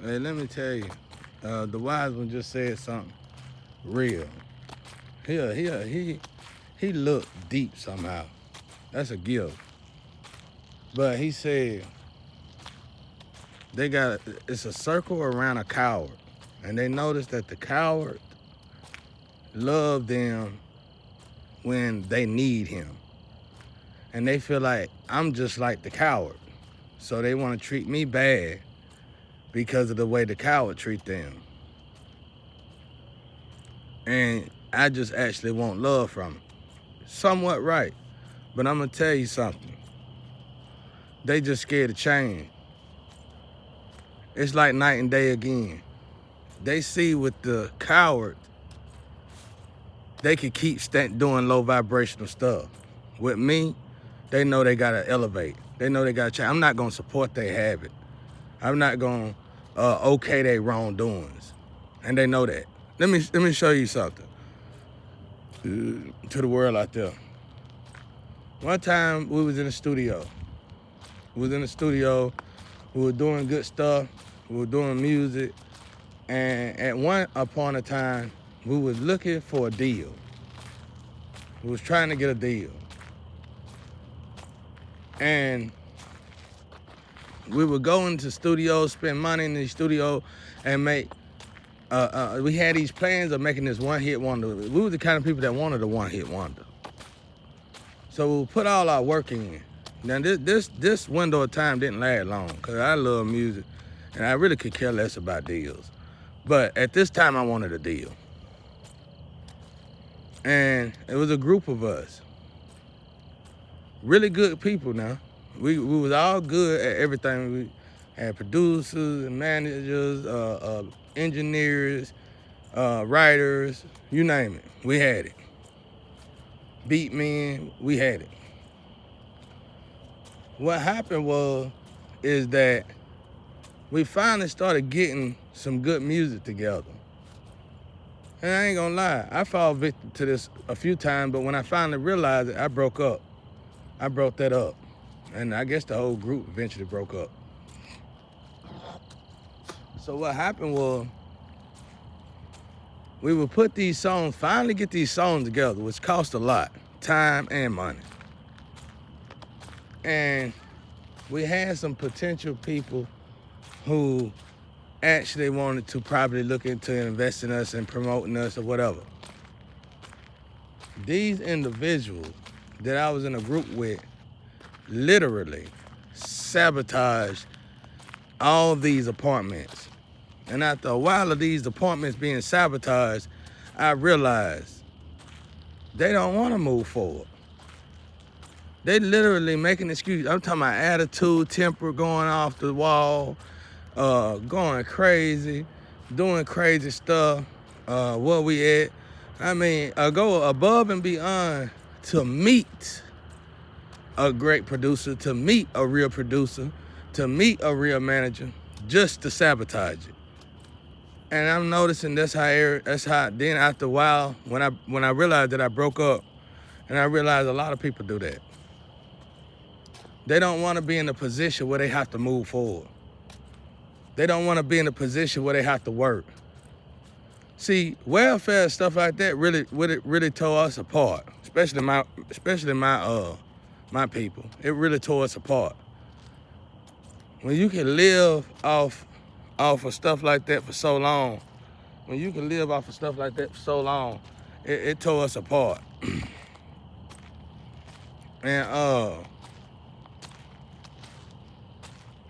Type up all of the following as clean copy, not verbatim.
Hey, let me tell you, the wise one just said something real. He looked deep somehow. That's a gift. But he said it's a circle around a coward, and they noticed that the coward love them when they need him, and they feel like I'm just like the coward, so they want to treat me bad because of the way the coward treat them. And I just actually want love from them. Somewhat right. But I'm gonna tell you something. They just scared to change. It's like night and day again. They see with the coward, they can keep doing low vibrational stuff. With me, they know they gotta elevate. They know they gotta change. I'm not gonna support their habit. I'm not gonna okay their wrongdoings, and they know that. Let me show you something to the world out there. One time we was in the studio. We were doing good stuff. We were doing music, and at one upon a time, we was looking for a deal. We was trying to get a deal, and we would go into studios, spend money in the studio, and make. We had these plans of making this one-hit wonder. We were the kind of people that wanted a one-hit wonder. So we put all our work in. Now this window of time didn't last long because I love music, and I really could care less about deals. But at this time, I wanted a deal, and it was a group of us, really good people. Now we was all good at everything. We had producers and managers, engineers, writers, you name it. We had it. Beat men, we had it. What happened is that we finally started getting some good music together. And I ain't gonna lie, I fall victim to this a few times, but when I finally realized it, I broke up. I broke that up. And I guess the whole group eventually broke up. So what happened was, we would put these songs, finally get these songs together, which cost a lot, time and money. And we had some potential people who actually wanted to probably look into investing in us and promoting us or whatever. These individuals that I was in a group with literally sabotaged all these apartments. And after a while of these apartments being sabotaged, I realized they don't want to move forward. They literally making excuses. I'm talking about attitude, temper going off the wall, going crazy, doing crazy stuff. Where we at? I mean, go above and beyond to meet a great producer, to meet a real producer, to meet a real manager, just to sabotage it. And I'm noticing that's how. Then after a while, when I realized that I broke up, and I realized a lot of people do that. They don't want to be in a position where they have to move forward. They don't want to be in a position where they have to work. See, welfare and stuff like that really tore us apart, especially my people. It really tore us apart. When you can live off of stuff like that for so long, it tore us apart. And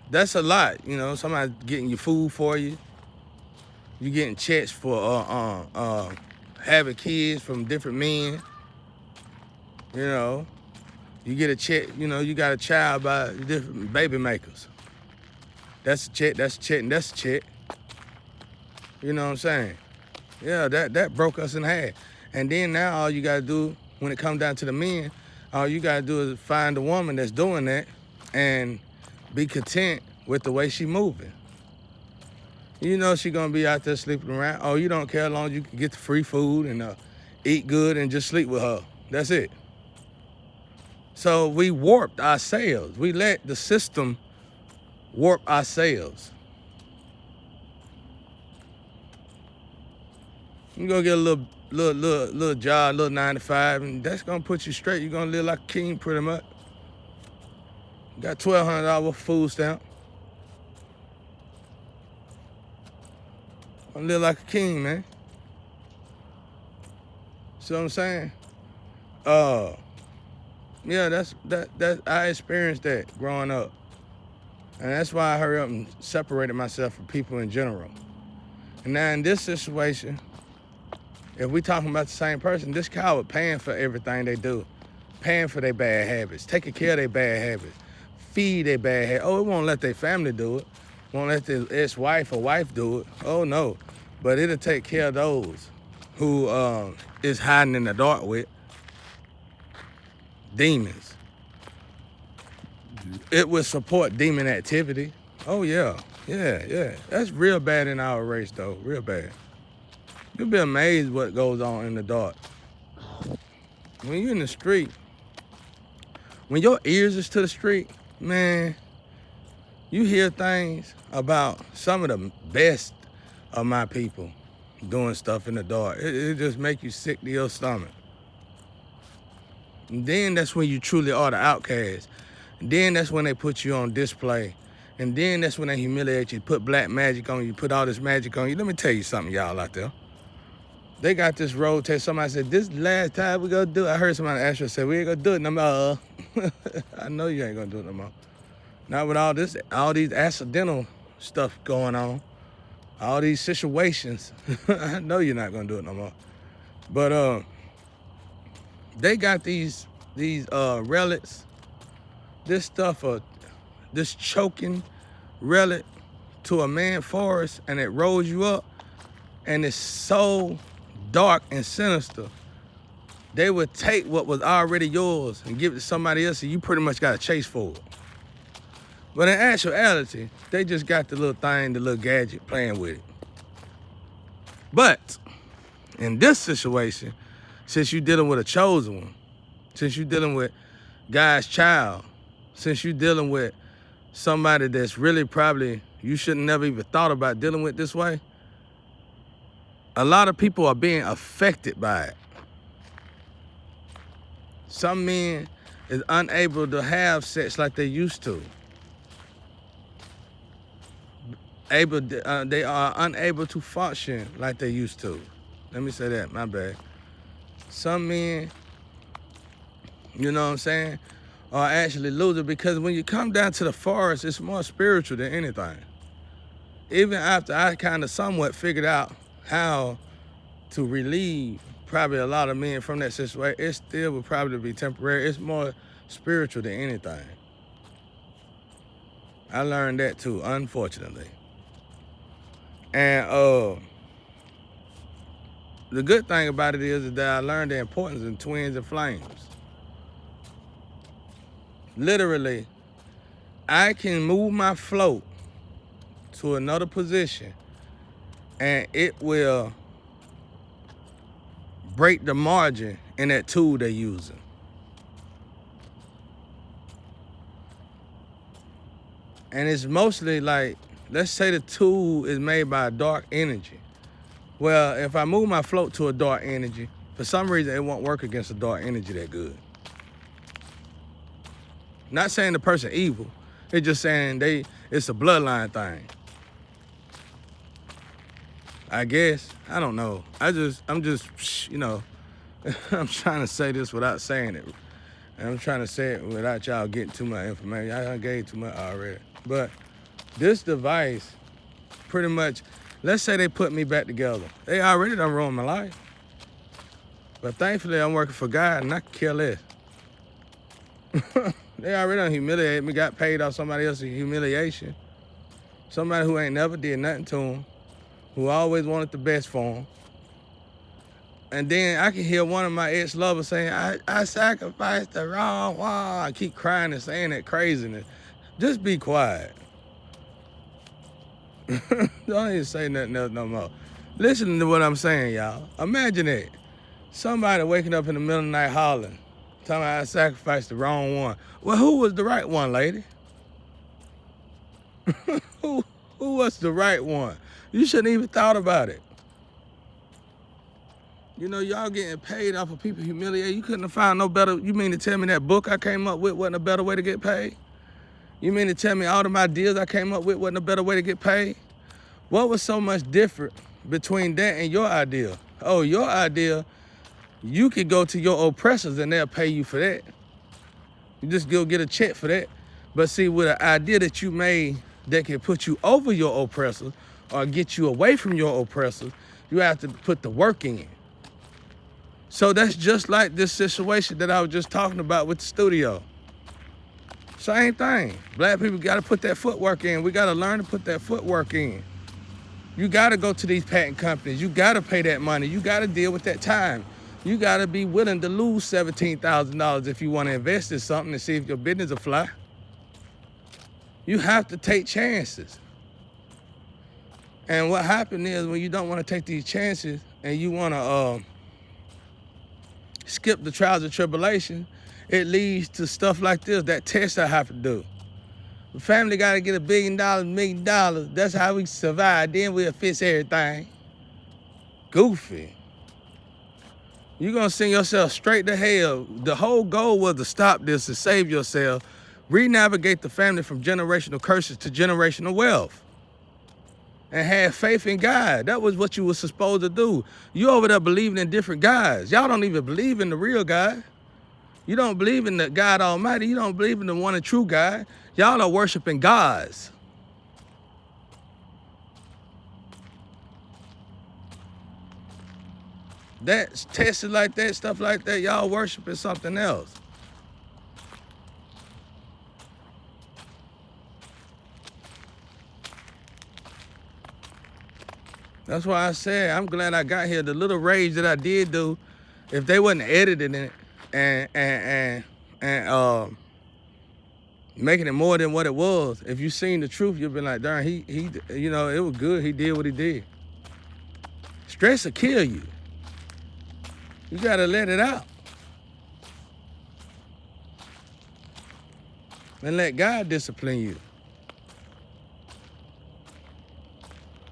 that's a lot, you know. Somebody getting your food for you. You getting checks for having kids from different men. You know, you get a check. You know, you got a child by different baby makers. That's a check. That's a check. And that's a check. You know what I'm saying? Yeah, that broke us in half. And then now all you gotta do when it comes down to the men, all you gotta do is find a woman that's doing that and be content with the way she moving. You know she gonna be out there sleeping around. Oh, you don't care as long as you can get the free food and eat good and just sleep with her. That's it. So we warped ourselves. We let the system warp ourselves. You go get a little job, little 9 to 5, and that's gonna put you straight. You're gonna live like a king pretty much. Got $1,200 food stamp. Gonna live like a king, man. See what I'm saying? Yeah, that I experienced that growing up. And that's why I hurry up and separated myself from people in general. And now in this situation, if we talking about the same person, this coward paying for everything they do, paying for their bad habits, taking care of their bad habits, feed their bad habits. Oh, it won't let their family do it. Won't let their ex-wife or wife do it. Oh, no. But it'll take care of those who is hiding in the dark with demons. It will support demon activity. Oh, yeah. Yeah. That's real bad in our race, though. Real bad. You'll be amazed what goes on in the dark. When you're in the street, when your ears is to the street, man, you hear things about some of the best of my people doing stuff in the dark. It just make you sick to your stomach. And then that's when you truly are the outcast. And then that's when they put you on display. And then that's when they humiliate you, put black magic on you, put all this magic on you. Let me tell you something, y'all out there. They got this road test. Somebody said, this last time we gonna do it. I heard somebody actually say, we ain't gonna do it no more. I know you ain't gonna do it no more. Not with all these accidental stuff going on, all these situations. I know you're not gonna do it no more. But they got these relics, this stuff, this choking relic to a man forest, and it rolls you up, and it's so dark and sinister. They would take what was already yours and give it to somebody else, and you pretty much got to chase for it. But in actuality, they just got the little thing, the little gadget, playing with it. But in this situation, since you're dealing with a chosen one, since you're dealing with God's child, since you're dealing with somebody that's really probably you should never even thought about dealing with this way, a lot of people are being affected by it. Some men is unable to have sex like they used to. They are unable to function like they used to. Let me say that, my bad. Some men, you know what I'm saying, are actually losers, because when you come down to the forest, it's more spiritual than anything. Even after I kind of somewhat figured out how to relieve probably a lot of men from that situation, it still would probably be temporary. It's more spiritual than anything. I learned that too, unfortunately. And the good thing about it is that I learned the importance of twins and flames. Literally, I can move my float to another position and it will break the margin in that tool they're using. And it's mostly like, let's say the tool is made by a dark energy. Well, if I move my float to a dark energy, for some reason it won't work against a dark energy that good. Not saying the person evil, it's just saying it's a bloodline thing. I guess, I don't know. I'm just, you know, I'm trying to say this without saying it. And I'm trying to say it without y'all getting too much information. I gave too much already. But this device, pretty much, let's say they put me back together. They already done ruined my life. But thankfully, I'm working for God and I can care less. They already done humiliated me, got paid off somebody else's humiliation. Somebody who ain't never did nothing to them, who always wanted the best for them. And then I can hear one of my ex-lovers saying, I sacrificed the wrong one. I keep crying and saying that craziness. Just be quiet. Don't even say nothing else no more. Listen to what I'm saying, y'all. Imagine it. Somebody waking up in the middle of the night hollering, telling me I sacrificed the wrong one. Well, who was the right one, lady? Who was the right one? You shouldn't even thought about it. You know, y'all getting paid off of people humiliating. You couldn't have found no better. You mean to tell me that book I came up with wasn't a better way to get paid? You mean to tell me all of my deals I came up with wasn't a better way to get paid? What was so much different between that and your idea? Oh, your idea, you could go to your oppressors and they'll pay you for that. You just go get a check for that. But see, with an idea that you made that can put you over your oppressors or get you away from your oppressors, you have to put the work in. So that's just like this situation that I was just talking about with the studio. Same thing. Black people got to put that footwork in. We got to learn to put that footwork in. You got to go to these patent companies. You got to pay that money. You got to deal with that time. You got to be willing to lose $17,000 if you want to invest in something and see if your business will fly. You have to take chances. And what happened is when you don't want to take these chances and you want to skip the trials and tribulation, it leads to stuff like this, that test I have to do. The family got to get $1 billion, $1 million. That's how we survive. Then we'll fix everything. Goofy. You're going to send yourself straight to hell. The whole goal was to stop this, to save yourself, re-navigate the family from generational curses to generational wealth. And have faith in God. That was what you were supposed to do. You over there believing in different gods. Y'all don't even believe in the real God. You don't believe in the God Almighty. You don't believe in the one and true God. Y'all are worshiping gods. That's tested like that, stuff like that, y'all worshiping something else. That's why I said I'm glad I got here. The little rage that I did do, if they wasn't editing it and making it more than what it was, if you seen the truth, you'd be like, darn, he you know, it was good. He did what he did. Stress will kill you. You gotta let it out. And let God discipline you.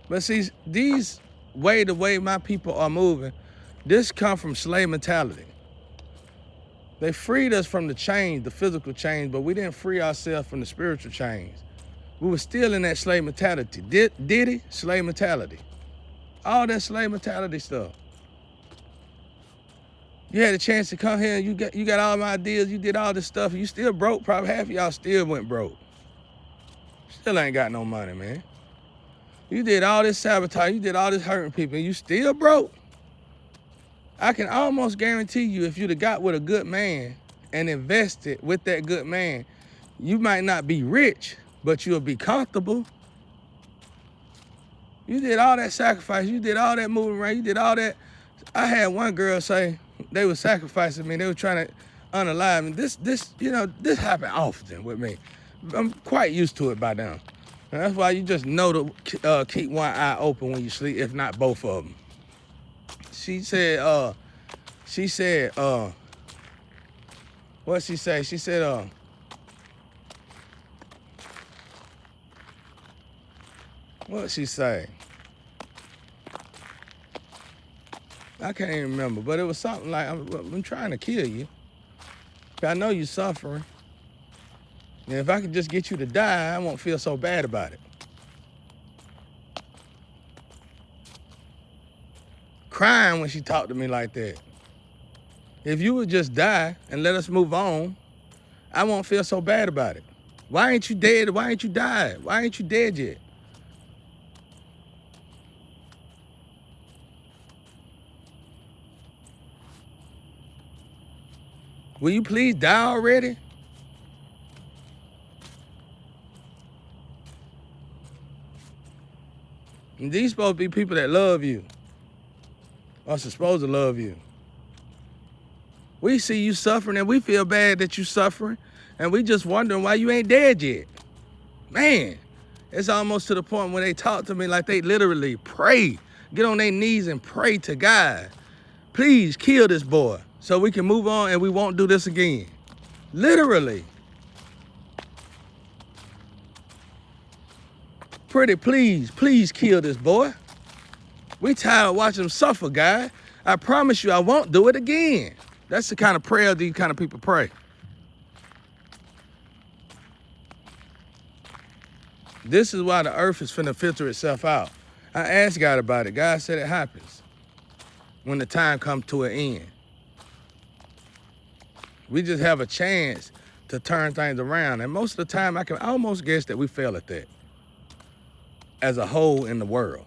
But see, the way my people are moving, this come from slave mentality. They freed us from the chains, the physical chains, but we didn't free ourselves from the spiritual chains. We were still in that slave mentality. Diddy, slave mentality. All that slave mentality stuff. You had a chance to come here and you got all my ideas, you did all this stuff, and you still broke. Probably half of y'all still went broke. Still ain't got no money, man. You did all this sabotage, you did all this hurting people, and you still broke. I can almost guarantee you if you'd have got with a good man and invested with that good man, you might not be rich, but you'll be comfortable. You did all that sacrifice, you did all that moving around, you did all that. I had one girl say they were sacrificing me, they were trying to unalive me. This happened often with me. I'm quite used to it by now. And that's why you just know to keep one eye open when you sleep, if not both of them. She said, what she say? She said, what she say? I can't even remember, but it was something like, I'm trying to kill you. I know you're suffering. And if I could just get you to die, I won't feel so bad about it. Crying when she talked to me like that. If you would just die and let us move on, I won't feel so bad about it. Why ain't you dead? Why ain't you died? Why ain't you dead yet? Will you please die already? And these supposed to be people that love you. Or supposed to love you. We see you suffering and we feel bad that you suffering. And we just wondering why you ain't dead yet. Man, it's almost to the point where they talk to me like they literally pray. Get on their knees and pray to God. Please kill this boy so we can move on and we won't do this again. Literally. Pretty please kill this boy. We tired of watching him suffer, guy. I promise you I won't do it again. That's the kind of prayer these kind of people pray. This is why the earth is finna filter itself out. I asked God about it. God said it happens when the time comes to an end. We just have a chance to turn things around. And most of the time, I can almost guess that we fail at that as a whole in the world.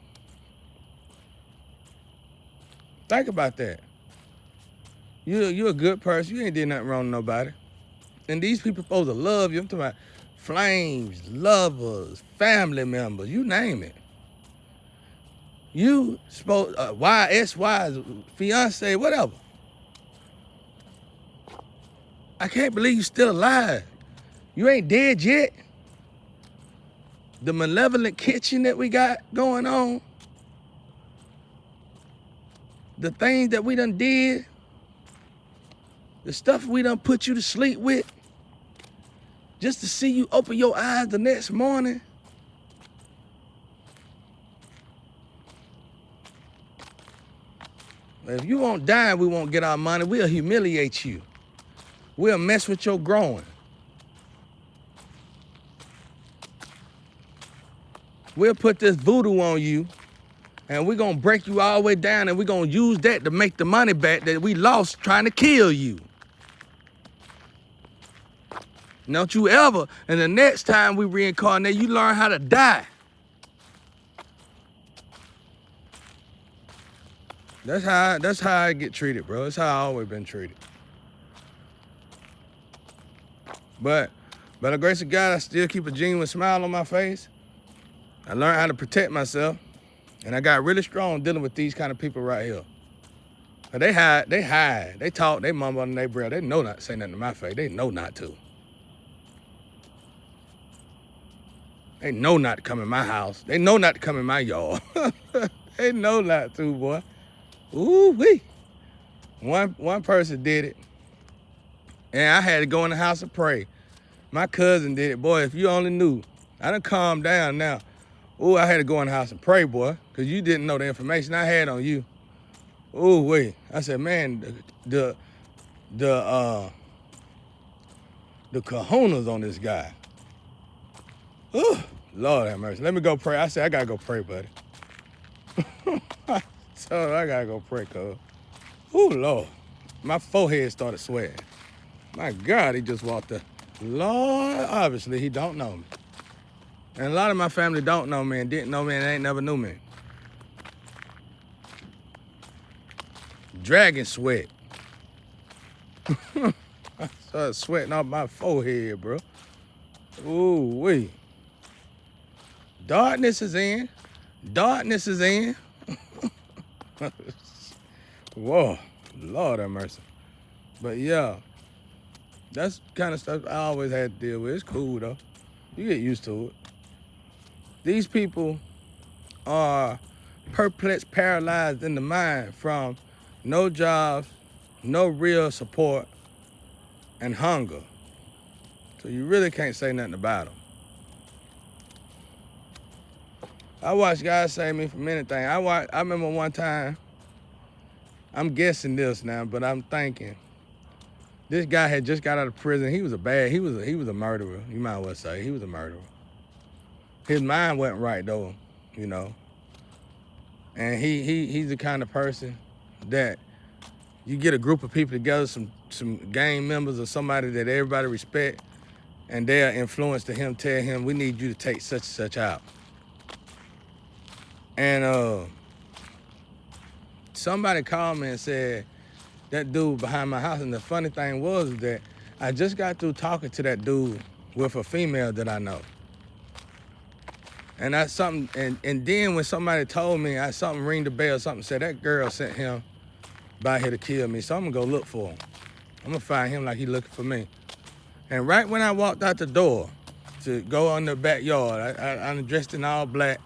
Think about that. You're a good person. You ain't did nothing wrong to nobody. And these people supposed to love you. I'm talking about flames, lovers, family members, you name it. You supposed, YSY, fiance, whatever. I can't believe you still alive. You ain't dead yet. The malevolent kitchen that we got going on, the things that we done did, the stuff we done put you to sleep with, just to see you open your eyes the next morning. If you won't die, we won't get our money. We'll humiliate you. We'll mess with your growing. We'll put this voodoo on you, and we're gonna break you all the way down, and we're gonna use that to make the money back that we lost trying to kill you. Don't you ever, and the next time we reincarnate, you learn how to die. That's how I get treated, bro. That's how I always been treated. But by the grace of God, I still keep a genuine smile on my face. I learned how to protect myself, and I got really strong dealing with these kind of people right here. But they hide, they talk, they mumble under their breath. They know not to say nothing to my face. They know not to. They know not to come in my house. They know not to come in my yard. They know not to, boy. Ooh-wee. One person did it, and I had to go in the house and pray. My cousin did it. Boy, if you only knew. I done calmed down now. Ooh, I had to go in the house and pray, boy, because you didn't know the information I had on you. Ooh-wee. I said, man, the kahunas on this guy. Ooh, Lord have mercy. Let me go pray. I said, I got to go pray, buddy. So I got to go pray, cuz. Ooh, Lord. My forehead started sweating. My God, he just walked up. Lord, obviously, he don't know me. And a lot of my family don't know me and didn't know me and ain't never knew me. Dragon sweat. I started sweating off my forehead, bro. Ooh-wee. Darkness is in. Darkness is in. Whoa, Lord have mercy. But yeah, that's kind of stuff I always had to deal with. It's cool though. You get used to it. These people are perplexed, paralyzed in the mind from no jobs, no real support, and hunger. So you really can't say nothing about them. I watched God save me from anything. I remember one time, I'm guessing this now, but I'm thinking, this guy had just got out of prison. He was a murderer. You might as well say he was a murderer. His mind wasn't right though, you know. And he's the kind of person that you get a group of people together, some gang members or somebody that everybody respect, and they're influenced to him, tell him, we need you to take such and such out. And somebody called me and said, that dude behind my house, and the funny thing was that I just got through talking to that dude with a female that I know. And that's something, and then when somebody told me, something ring the bell, something said, that girl sent him by here to kill me, so I'm gonna go look for him. I'm gonna find him like he looking for me. And right when I walked out the door to go in the backyard, I'm dressed in all black.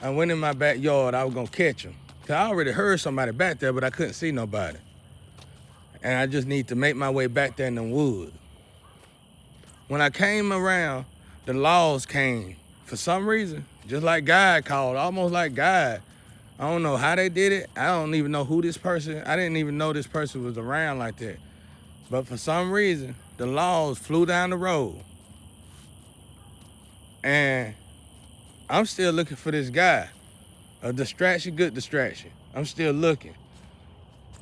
I went in my backyard, I was gonna catch him. Cause I already heard somebody back there, but I couldn't see nobody. And I just need to make my way back there in the woods. When I came around, the laws came. For some reason, just like God called, almost like God I don't know how they did it. I don't even know who this person, I didn't even know this person was around like that. But for some reason, the laws flew down the road. And I'm still looking for this guy. A distraction, good distraction. I'm still looking.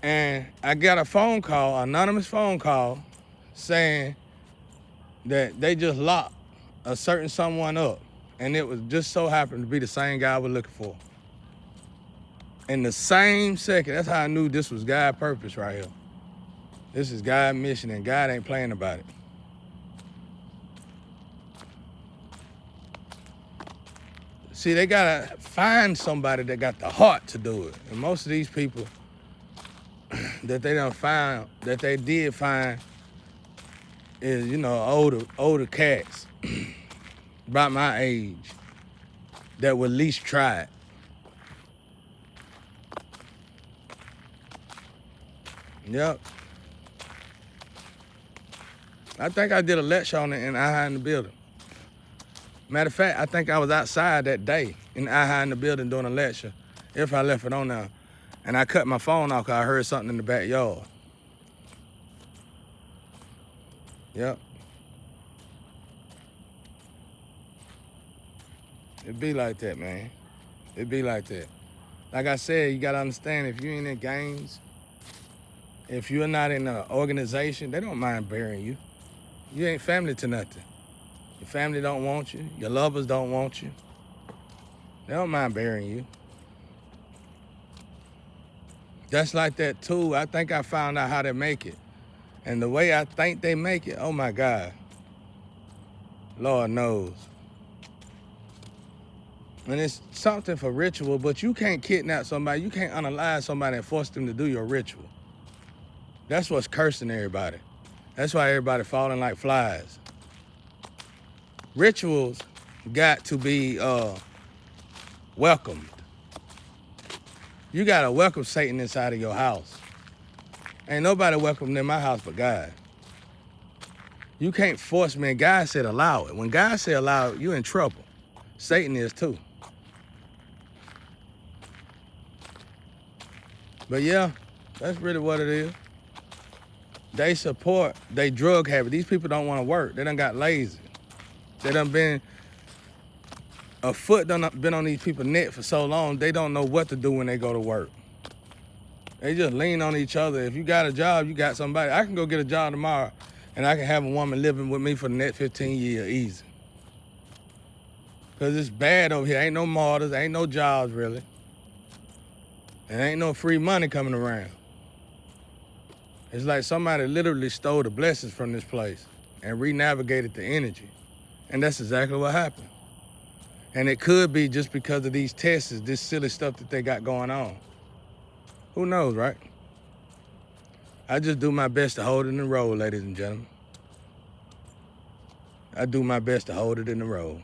And I got a phone call, anonymous phone call, saying that they just locked a certain someone up. And it was just so happened to be the same guy I was looking for. In the same second, that's how I knew this was God's purpose right here. This is God's mission, and God ain't playing about it. See, they gotta find somebody that got the heart to do it. And most of these people that they done found, that they did find, is, you know, older cats about my age that would at least try it. Yep. I think I did a lecture on it in I in the building. Matter of fact, I think I was outside that day in I in the building doing a lecture, if I left it on there. And I cut my phone off because I heard something in the backyard. Yep. It be like that, man. It be like that. Like I said, you gotta understand, if you ain't in gangs, if you're not in an organization, they don't mind burying you. You ain't family to nothing. Your family don't want you. Your lovers don't want you. They don't mind burying you. Just like that too, I think I found out how to make it. And the way I think they make it, oh my God. Lord knows. And it's something for ritual, but you can't kidnap somebody. You can't unalive somebody and force them to do your ritual. That's what's cursing everybody. That's why everybody falling like flies. Rituals got to be welcomed. You gotta welcome Satan inside of your house. Ain't nobody welcome in my house but God. You can't force me, and God said allow it. When God said allow it, you're in trouble. Satan is too. But yeah, that's really what it is. They support they drug habit. These people don't want to work. They done got lazy. They done been, a foot done been on these people's neck for so long, they don't know what to do when they go to work. They just lean on each other. If you got a job, you got somebody. I can go get a job tomorrow, and I can have a woman living with me for the next 15 years easy. Because it's bad over here. Ain't no martyrs, ain't no jobs really. And ain't no free money coming around. It's like somebody literally stole the blessings from this place and re-navigated the energy. And that's exactly what happened. And it could be just because of these tests, this silly stuff that they got going on. Who knows, right? I just do my best to hold it in the road, ladies and gentlemen. I do my best to hold it in the road.